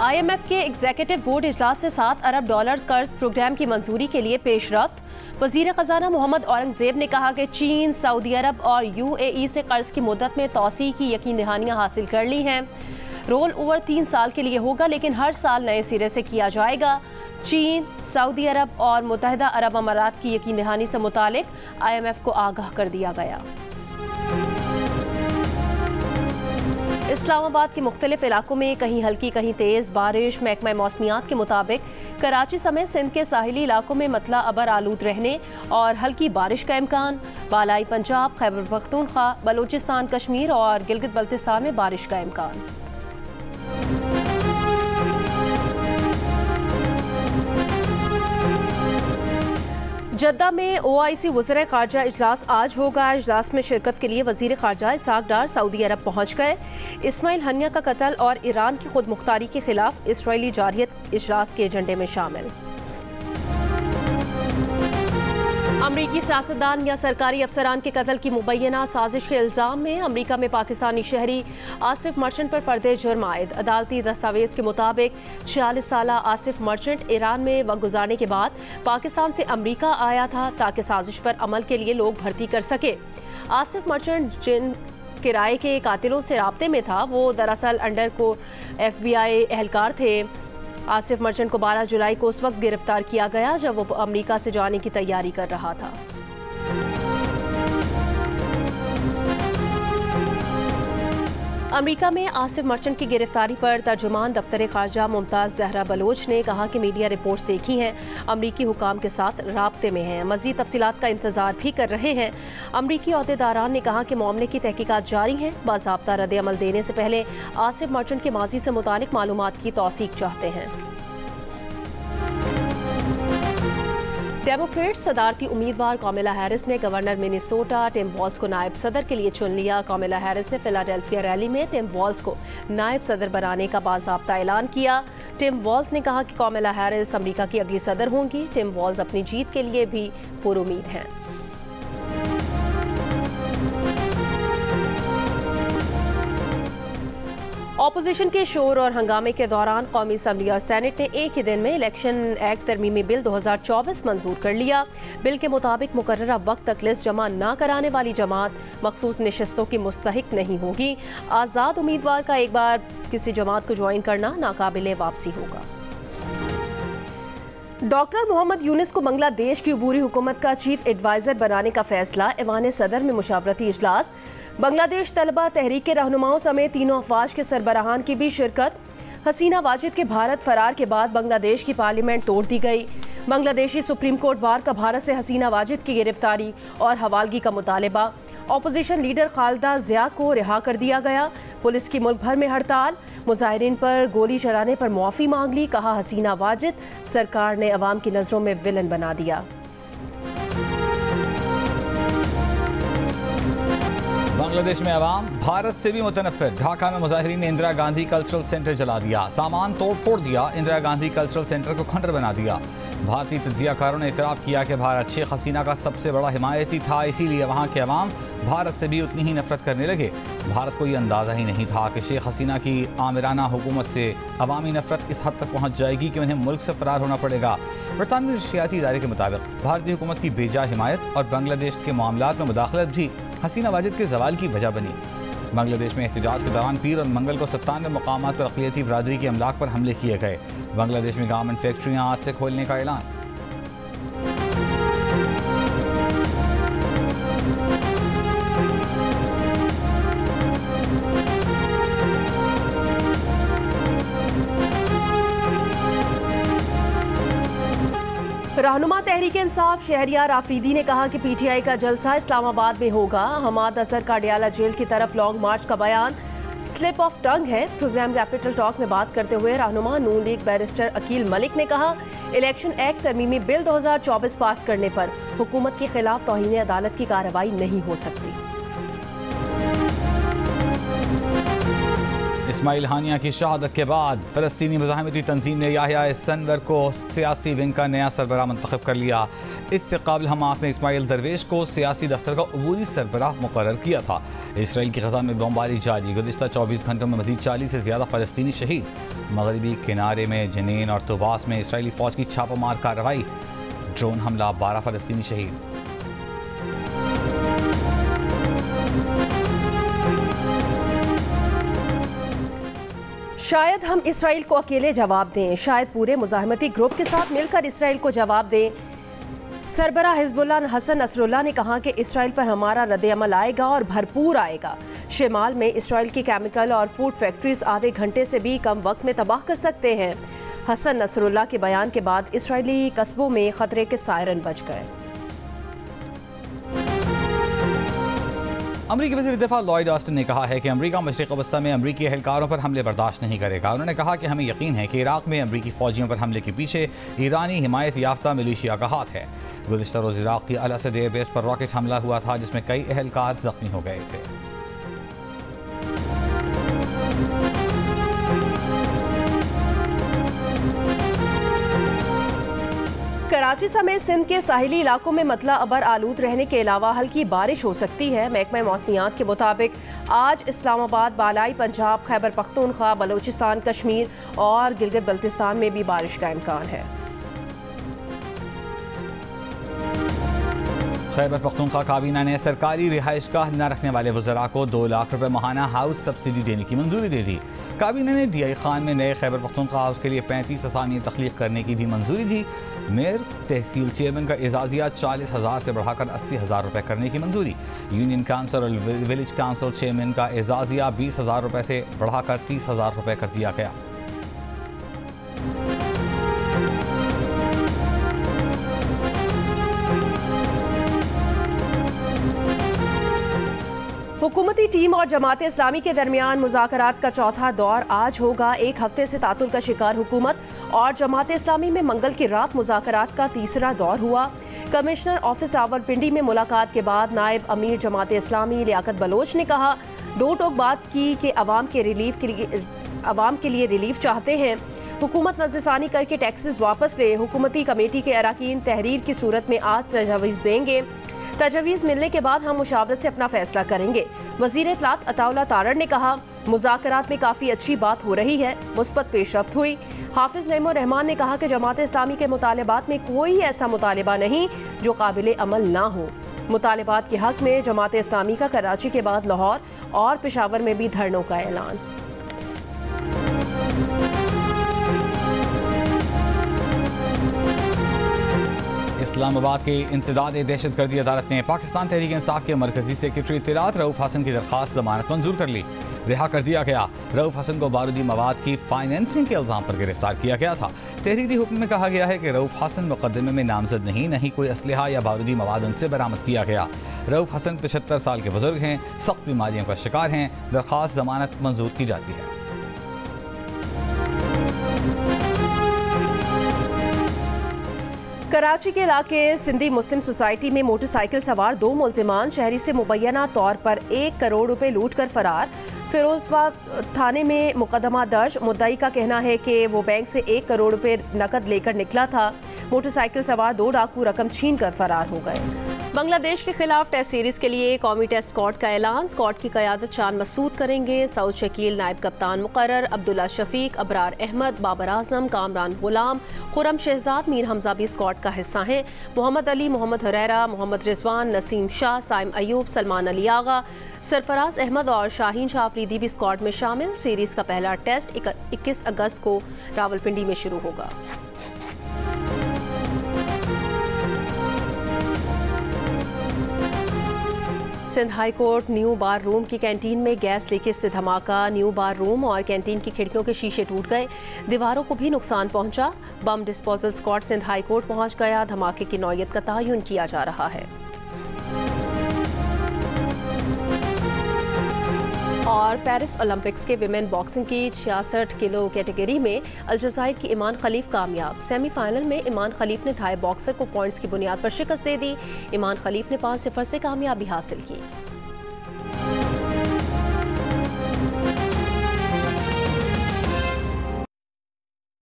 IMF के executive board इजलास से $7 अरब कर्ज प्रोग्राम की मंजूरी के लिए पेशरफ्त। वजीर खजाना मोहम्मद औरंगजेब ने कहा कि चीन, सऊदी अरब और UAE से कर्ज की मुद्दत में तौसी की यकीन दहानियां हासिल कर ली हैं। रोल ओवर 3 साल के लिए होगा, लेकिन हर साल नए सिरे से किया जाएगा। चीन, सऊदी अरब और मुत्तहिदा अरब अमारात की यकीन दहानी से मुतालिक IMF को आगाह कर दिया गया। इस्लामाबाद के मुख्तलिफ इलाकों में कहीं हल्की कहीं तेज़ बारिश। महकमा मौसमियात के मुताबिक कराची समेत सिंध के साहिली इलाकों में मतला अबर आलूद रहने और हल्की बारिश का इम्कान। बालाई पंजाब, खैबर पख्तूनख्वा, बलूचिस्तान, कश्मीर और गिलगित बल्तिस्तान में बारिश का इम्कान। जद्दा में OIC वज़ीर ख़ारजा इजलास आज होगा। इजलास में शिरकत के लिए वज़ीर ख़ारजा इसहाक डार सऊदी अरब पहुँच गए। इस्माइल हनिया का कत्ल और ईरान की खुद मुख्तारी के खिलाफ इसराइली जारहियत इजलास के एजेंडे में शामिल। अमरीकी सियासतदान या सरकारी अफसरान के कत्ल की मुबैना साजिश के इल्ज़ाम में अमरीका में पाकिस्तानी शहरी आसिफ मर्चेंट पर फर्द जुर्म आयद। अदालती दस्तावेज़ के मुताबिक 46 साला आसिफ मर्चेंट ईरान में वक्त गुजारने के बाद पाकिस्तान से अमरीका आया था ताकि साजिश पर अमल के लिए लोग भर्ती कर सके। आसिफ मर्चेंट जिन किराए के कातिलों से राब्ते में था, वो दरअसल अंडर को FBI एहलकार थे। आसिफ मर्चेंट को 12 जुलाई को उस वक्त गिरफ्तार किया गया जब वो अमेरिका से जाने की तैयारी कर रहा था। अमेरिका में आसिफ मर्चेंट की गिरफ्तारी पर तर्जुमान दफ्तर खारजा मुमताज़ जहरा बलोच ने कहा कि मीडिया रिपोर्ट्स देखी हैं, अमरीकी हुकाम के साथ राब्ते में हैं, मज़ीद तफसीलात का इंतजार भी कर रहे हैं। अमरीकी अहदेदारान ने कहा कि मामले की तहकीकात जारी हैं, बाज़ाब्ता रद्द अमल देने से पहले आसिफ मर्चेंट के माजी से मुतालिक मालूमात की तौसीक चाहते हैं। डेमोक्रेट सदारती उम्मीदवार कामिला हैरिस ने गवर्नर मिनेसोटा टिम वॉल्स को नायब सदर के लिए चुन लिया। कामिला हैरिस ने फिलाडेल्फिया रैली में टिम वॉल्स को नायब सदर बनाने का बाज़ाब्ता ऐलान किया। टिम वॉल्स ने कहा कि कामिला हैरिस अमेरिका की अगली सदर होंगी। टिम वॉल्स अपनी जीत के लिए भी पुरुमीद हैं। ऑपोजिशन के शोर और हंगामे के दौरान कौमी असम्बली और सेनेट ने एक ही दिन में इलेक्शन एक्ट तरमीमी बिल 2024 मंजूर कर लिया। बिल के मुताबिक मुकर्ररा वक्त तक लिस्ट जमा न कराने वाली जमात मखसूस नशस्तों की मुस्तहिक नहीं होगी। आज़ाद उम्मीदवार का एक बार किसी जमात को ज्वाइन करना नाकाबिले वापसी होगा। डॉक्टर मोहम्मद यूनिस को बांग्लादेश की अबूरी हुकूमत का चीफ एडवाइजर बनाने का फैसला। ऐवान सदर में मुशावरती इजलास। बांग्लादेश तलबा तहरीक के रहनुमाओं समेत तीनों अफवाज के सरबराहान की भी शिरकत। हसीना वाजिद के भारत फरार के बाद बांग्लादेश की पार्लियामेंट तोड़ दी गई। बांग्लादेशी सुप्रीम कोर्ट बार का भारत से हसीना वाजिद की गिरफ्तारी और हवालगी का मुतालबा। ऑपोजिशन लीडर खालिदा जिया को रिहा कर दिया गया। पुलिस की मुल्क भर में हड़ताल। मुजाहिरीन पर गोली चलाने पर मुआफ़ी मांग ली। कहा हसीना वाजिद सरकार ने अवाम की नज़रों में विलन बना दिया। बांग्लादेश में अवाम भारत से भी मुतनफ़िर। ढाका में मुजाहिरीन ने इंदिरा गांधी कल्चरल सेंटर जला दिया, सामान तोड़ फोड़ दिया, इंदिरा गांधी कल्चरल सेंटर को खंडर बना दिया। भारतीय तज्जियाकारों ने इतराफ़ किया कि भारत शेख हसीना का सबसे बड़ा हिमायती था, इसीलिए वहाँ के अवाम भारत से भी उतनी ही नफरत करने लगे। भारत को ये अंदाज़ा ही नहीं था कि शेख हसीना की आमिराना हुकूमत से अवामी नफरत इस हद तक पहुँच जाएगी कि उन्हें मुल्क से फरार होना पड़ेगा। बरतानवी नशियाती इदारे के मुताबिक भारतीय हुकूमत की बेजा हिमायत और बांग्लादेश के मामलात में मुदाखलत भी हसीना वाजिद के जवाल की वजह बनी। बांग्लादेश में एहतजाज के दौरान पीर और मंगल को 97 मकामात पर अक़लियती बरादरी के अमलाक पर हमले किए गए। बांग्लादेश में गारमेंट फैक्ट्रियाँ आज से खोलने का ऐलान। रहनुमा तहरीक इंसाफ शहरियार आफरीदी ने कहा कि PTI का जलसा इस्लामाबाद में होगा। हमाद अजहर का अडियाला जेल की तरफ लॉन्ग मार्च का बयान स्लिप ऑफ टंग है। प्रोग्राम कैपिटल टॉक में बात करते हुए रहनुमा नून लीग बैरिस्टर अकील मलिक ने कहा, इलेक्शन एक्ट तरमीमी बिल 2024 पास करने पर हुकूमत के खिलाफ तौहीन अदालत की कार्रवाई नहीं हो सकती। इस्माइल हानिया की शहादत के बाद फ़लस्तीनी मुज़ाहिमती तंजीम ने याह्या सिनवर को सियासी विंग का नया सरबराह मुंतखब कर लिया। इससे कबल हमास ने इस्माइल दरवेश को सियासी दफ्तर का अबूरी सरबराह मुकर्रर किया था। इसराइल की गजा में बमबारी जारी, गुज़िश्ता 24 घंटों में मज़ीद 40 से ज़्यादा फ़लस्तीनी शहीद। मगरबी किनारे में जनीन और तुबास में इसराइली फ़ौज की छापामार कार्रवाई, ड्रोन हमला, 12 फ़लस्तीनी शहीद। शायद हम इसराइल को अकेले जवाब दें, शायद पूरे मुज़ाहिमती ग्रुप के साथ मिलकर इसराइल को जवाब दें। सरबराह हिज़्बुल्लाह हसन नसरुल्लाह ने कहा कि इसराइल पर हमारा रद्द-ए-अमल आएगा और भरपूर आएगा। शिमाल में इसराइल की केमिकल और फूड फैक्ट्रीज आधे घंटे से भी कम वक्त में तबाह कर सकते हैं। हसन नसरुल्लाह के बयान के बाद इसराइली कस्बों में खतरे के सायरन बज गए। अमरीकी वज़ीर दिफ़ा लॉयड ऑस्टिन ने कहा है कि अमरीका मशरिक़ वस्ता में अमरीकी एहलकारों पर हमले बर्दाश्त नहीं करेगा। उन्होंने कहा कि हमें यकीन है कि इराक़ में अमरीकी फ़ौजियों पर हमले के पीछे ईरानी हिमायत याफ्ता मिलिशिया का हाथ है। गुज़िश्ता रोज़ इराक़ की अल असद एयरबेस पर रॉकेट हमला हुआ था, जिसमें कई एहलकार ज़ख्मी हो गए थे। कराची समेत सिंध के साहिली इलाकों में मतला अबर आलूद रहने के अलावा हल्की बारिश हो सकती है। महकमा मौसमियात के मुताबिक आज इस्लामाबाद, बालाई पंजाब, खैबर पख्तूनख्वा, बलूचिस्तान, कश्मीर और गिलगित बल्तिस्तान में भी बारिश का इम्कान है। खैबर पख्तूनख्वा काबीना ने सरकारी रिहाइशगाह न रखने वाले वज़रा को 2 लाख रुपए माहाना हाउस सब्सिडी देने की मंजूरी दे दी। काबीना ने DI खान में नए खैबर पख्तूनख्वा हाउस के लिए 35 असामी तख्लीक करने की भी मंजूरी दी। मेयर तहसील चेयरमैन का एजाजिया 40,000 से बढ़ाकर 80,000 रुपये करने की मंजूरी। यूनियन काउंसिल और विलेज काउंसिल चेयरमैन का एजाजिया 20,000 रुपये से बढ़ाकर 30,000 रुपये कर दिया गया। हुकूमती टीम और जमात इस्लामी के दरमियान मुज़ाकरात का चौथा दौर आज होगा। एक हफ्ते से तातुल का शिकार हुकूमत और जमात इस्लामी में मंगल की रात मुज़ाकरात का तीसरा दौर हुआ। कमिश्नर ऑफिस रावलपिंडी में मुलाकात के बाद नायब अमीर जमात इस्लामी लियाकत बलोच ने कहा, 2 टोक बात की कि अवाम के लिए रिलीफ चाहते हैं। हुकूमत नज़रसानी करके टैक्सेस वापस ले। हुकूमती कमेटी के अरकान तहरीर की सूरत में आज तजवीज़ देंगे। तजवीज़ मिलने के बाद हम मुशावरत से अपना फैसला करेंगे। वज़ीर इत्तलात अताउल्लाह तारड़ ने कहा, मुज़ाकरात में काफ़ी अच्छी बात हो रही है, मुस्बत पेशरफ्त हुई। हाफिज़ नईमुर रहमान ने कहा कि जमात इस्लामी के मुतालबात में कोई ऐसा मुतालबा नहीं जो काबिल अमल ना हो। मुतालबात के हक़ में जमात इस्लामी का कराची के बाद लाहौर और पेशावर में भी धरनों का ऐलान। इस्लामाबाद के इंसदाद दहशतगर्दी अदालत ने पाकिस्तान तहरीक इंसाफ के मरकजी सेक्रेटरी इत्तलात रऊफ हसन की दरख्वास्त जमानत मंजूर कर ली। रिहा कर दिया गया। रऊफ हसन को बारूदी मवाद की फाइनेंसिंग के इल्ज़ाम पर गिरफ्तार किया गया था। तहरीरी हुक्म में कहा गया है कि रऊफ हसन मुकदमे में नामजद नहीं कोई असलहा या बारूदी मवाद उनसे बरामद किया गया। रऊफ हसन 75 साल के बुजुर्ग हैं, सख्त बीमारियों का शिकार हैं। दरख्वास्त जमानत मंजूर की जाती है। कराची के इलाके सिंधी मुस्लिम सोसाइटी में मोटरसाइकिल सवार 2 मुलजिमान शहरी से मुबैना तौर पर 1 करोड़ रुपए लूट कर फरार। फिरोजबाद थाने में मुकदमा दर्ज। मुद्दई का कहना है कि वो बैंक से 1 करोड़ रुपए नकद लेकर निकला था। मोटरसाइकिल सवार 2 डाकू रकम छीन कर फरार हो गए। बांग्लादेश के खिलाफ टेस्ट सीरीज के लिए कौमी टेस्ट स्क्वाड का ऐलान। स्क्वाड की क़यादत शान मसूद करेंगे। सऊद शकील नायब कप्तान मुकर्रर। अब्दुल्ला शफीक, अबरार अहमद, बाबर आजम, कामरान गुलाम, खुरम शहजाद, मीर हमजा भी स्क्वाड का हिस्सा हैं। मोहम्मद अली, मोहम्मद हुरैरा, मोहम्मद रिजवान, नसीम शाह, साइम अयूब, सलमान अली आगा, सरफराज अहमद और शाहीन शाह अफरीदी भी स्क्वाड में शामिल। सीरीज का पहला टेस्ट 21 अगस्त को रावलपिंडी में शुरू होगा। सिंध हाई कोर्ट न्यू बार रूम की कैंटीन में गैस लीकेज से धमाका। न्यू बार रूम और कैंटीन की खिड़कियों के शीशे टूट गए, दीवारों को भी नुकसान पहुंचा। Bomb disposal squad Sindh high court पहुंच गया। धमाके की नौयत का तयन किया जा रहा है। और पेरिस ओलंपिक्स के विमेन बॉक्सिंग की 66 किलो कैटेगरी में अलजज़ाइर की ईमान खलीफ कामयाब। सेमीफाइनल में ईमान खलीफ ने थाई बॉक्सर को पॉइंट्स की बुनियाद पर शिकस्त दे दी। ईमान खलीफ ने 5-0 से कामयाबी हासिल की।